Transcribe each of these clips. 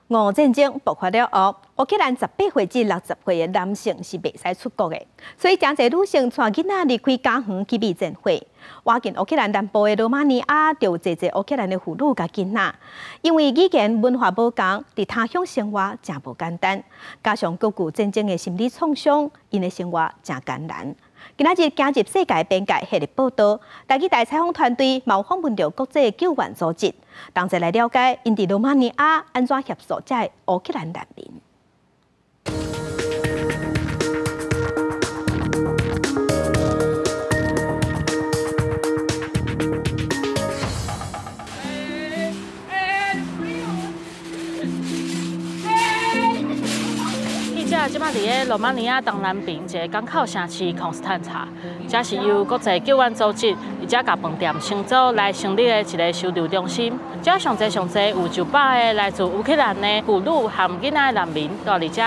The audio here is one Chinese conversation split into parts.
俄战争爆发了后，乌克兰18岁至60岁的男性是袂使出国的，所以真侪女性带囡仔离开家园去避战火。挖进乌克兰南部的罗马尼亚，就有侪乌克兰的妇女甲囡仔，因为语言文化无同，伫他乡生活真无简单，加上各具战争的心理创伤，因的生活真艰难。今仔日行入世界边界系列报道，台记台采访团队有访问到国际救援组织，同齐来了解因伫罗马尼亚安怎协助这的乌克兰难民。即摆伫个罗马尼亚东南边一个港口城市康斯坦察，这是由国际救援组织而且甲饭店承租来成立的一个收留中心。这上侪有900个来自乌克兰的妇女和囡仔难民到伫这。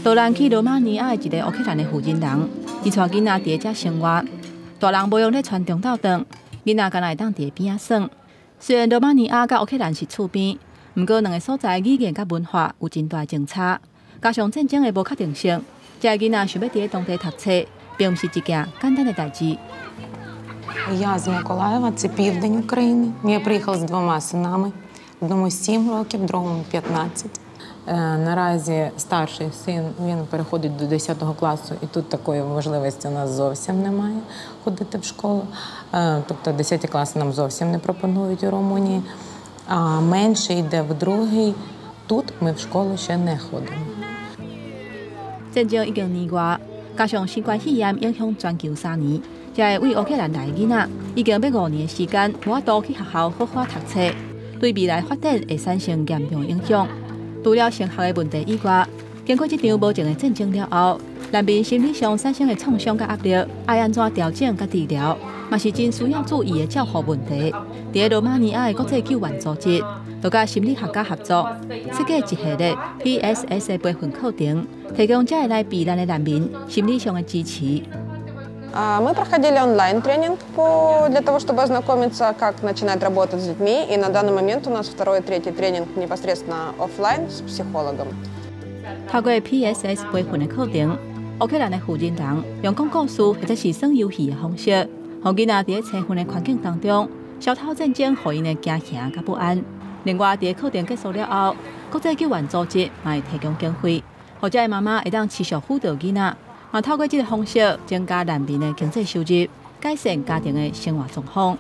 导览去罗马尼亚的一个乌克兰的负责人，伊带囡仔伫遮生活，大人无用咧传中斗顿，囡仔敢若会当伫边仔耍。虽然罗马尼亚甲乌克兰是厝边，不过两个所在语言甲文化有真大争差。加上战争的无确定性，这囡仔想要伫当地读册，并不是一件简单的代志。Я з Миколаєва, це південь України. Я приїхала з 2 синами. Одному 7 років, другому 15. Наразі старший син, він переходить до 10 класу, і тут такої можливості у нас зовсім немає ходити в школу. Тобто 10 класи нам зовсім не пропонують у Румунії. А менший йде в 2. Тут ми в школу ще не ходимо. 战争已经年外，加上新冠肺炎影响全球3年，这个为乌克兰来的囡仔已经要5年的时间无法度去学校好好读册，对未来发展会产生严重影响。除了升学的问题以外，经过这场无情的战争了后，难民心理上产生的创伤甲压力，爱安怎调整甲治疗，嘛是真需要注意的照护问题。伫罗马尼亚的国际救援组织，就甲心理学家合作，设计一系列 PSS 的培训课程，提供这来避难的难民心理上的支持。Мы проходили онлайн-тренинг для того, чтобы ознакомиться, как начинать работать с детьми. И на данный момент у нас 2-й и 3-й тренинг непосредственно офлайн с психологом. 透过 PSS 培训的课程，乌克兰的负责人用讲故事或者是耍游戏的方式，让囡仔伫青训的环境当中，消透战争互因的惊吓甲不安。另外，伫课程结束了后，国际救援组织也会提供经费，或者妈妈会当持续辅导囡仔。嘛，透过这个方式增加难民的经济收入，改善家庭的生活状况，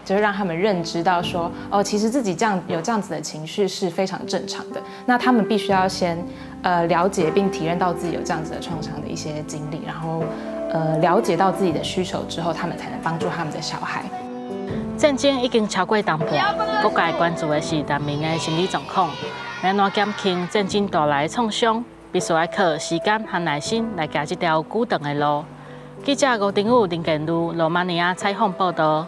就是让他们认知到说，哦，其实自己有这样子的情绪是非常正常的。那他们必须要先了解并体认到自己有这样子的创伤的一些经历，然后了解到自己的需求之后，他们才能帮助他们的小孩。战争已经超过当半，国界关注的是难民的心理状况，要怎减轻战争带来的创伤。必须要靠时间和耐心来行这条久长的路。记者吴定宇、林建如，罗马尼亚采访报道。